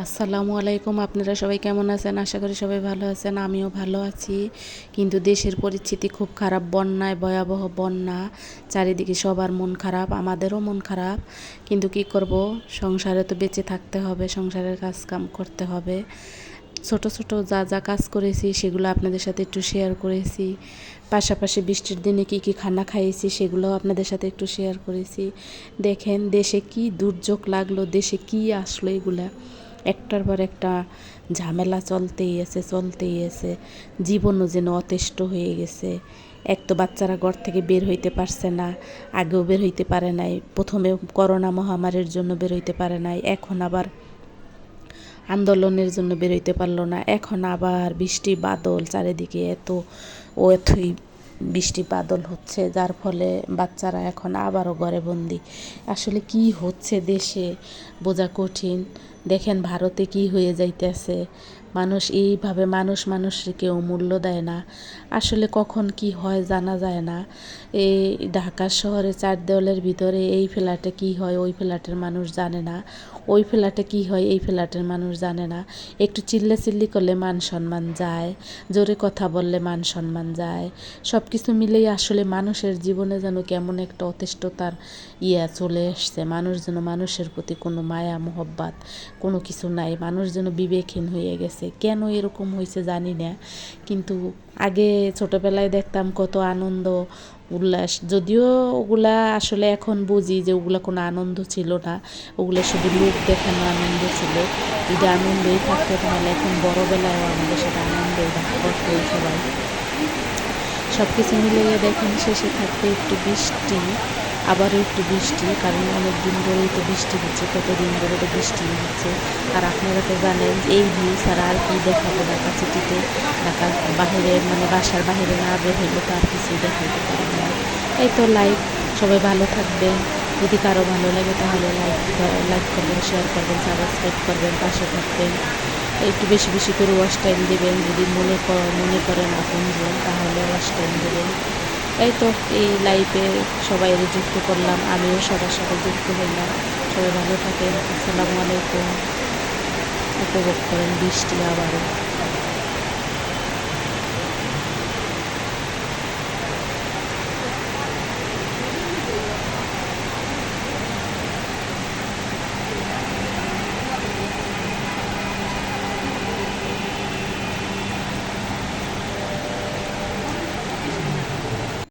আসসালামু আলাইকুম। আপনারা সবাই কেমন আছেন? আশা করি সবাই ভালো আছেন। আমিও ভালো আছি। কিন্তু দেশের পরিস্থিতি খুব খারাপ। বন্যায় ভয়াবহ বন্যা, চারিদিকে সবার মন খারাপ, আমাদেরও মন খারাপ। কিন্তু কি করব, সংসারে তো বেঁচে থাকতে হবে, সংসারের কাজ কাম করতে হবে। ছোট ছোট যা যা কাজ করেছি সেগুলো আপনাদের সাথে একটু শেয়ার করেছি। পাশাপাশি বৃষ্টির দিনে কি কি খানা খাইয়েছি সেগুলোও আপনাদের সাথে একটু শেয়ার করেছি। দেখেন দেশে কি দুর্যোগ লাগলো, দেশে কি আসলো, এগুলা একটার পর একটা ঝামেলা চলতেই আছে। জীবনও যেন অতিষ্ঠ হয়ে গেছে। এক তো বাচ্চারা ঘর থেকে বের হইতে পারছে না, আগেও বের হইতে পারে নাই, প্রথমে করোনা মহামারীর জন্য বের হইতে পারে নাই, এখন আবার আন্দোলনের জন্য বেরোইতে পারলো না, এখন আবার বৃষ্টি বাদল চারিদিকে এতই বৃষ্টি বাদল হচ্ছে, যার ফলে বাচ্চারা এখন আবারও ঘরে বন্দি। আসলে কি হচ্ছে দেশে বোঝা কঠিন। দেখেন ভারতে কি হয়ে যাইতেছে, মানুষ এইভাবে মানুষকে কেউ মূল্য দেয় না। আসলে কখন কি হয় জানা যায় না। এই ঢাকা শহরে 4 দেওয়ালের ভিতরে এই ফ্ল্যাটে কি হয় ওই ফ্ল্যাটের মানুষ জানে না, ওই ফ্ল্যাটে কি হয় এই ফ্ল্যাটের মানুষ জানে না। একটু চিল্লাচিল্লি করলে মান সম্মান যায়, জোরে কথা বললে মান সম্মান যায়। সব কিছু মিলেই আসলে মানুষের জীবনে যেন কেমন একটা অতিষ্ঠতার চলে এসছে। মানুষ যেন মানুষের প্রতি কোনো মায়া মহব্বত কোনো কিছু নাই। মানুষ যেন বিবেকহীন হয়ে গেছে। কেন এরকম হয়েছে জানি না। কিন্তু আগে ছোটবেলায় দেখতাম কত আনন্দ উল্লাস, যদিও ওগুলা আসলে এখন বুঝি যে ওগুলা কোনো আনন্দ ছিল না, ওগুলো শুধু লোক দেখানো আনন্দ ছিল। যদি আনন্দই থাকতো তাহলে এখন বড়বেলায়ও আমাদের সাথে আনন্দই ভাগ করতো সবাই। সব কিছু মিলিয়ে দেখেন শেষে থাকতে একটু বৃষ্টি, আবারও একটু বৃষ্টি, কারণ অনেক দিন ধরেই তো বৃষ্টি হচ্ছে, কতদিন ধরে তো বৃষ্টি হচ্ছে। আর আপনারা তো জানেন এই ভিউ ছাড়া আর কি দেখাবো ঢাকা সিটিতে। ঢাকার বাহিরে মানে বাসার বাহিরে না বের হইলে তো আর কিছুই দেখাইতে পারবো না। এই তো লাইক, সবাই ভালো থাকবেন। যদি কারো ভালো লাগে তাহলে লাইক করবেন, শেয়ার করবেন, সাবস্ক্রাইব করবেন, পাশে থাকবেন। একটু বেশি বেশি করে ওয়াচ টাইম দেবেন, যদি মনে করেন আপনজন তাহলে ওয়াচ টাইম দেবেন। এই তো এই লাইফে সবাই যুক্ত করলাম, আমিও সবার সাথে যুক্ত হইলাম। সবাই ভালো থাকেন। আসসালামু আলাইকুম। উপভোগ করেন বৃষ্টি আবারও।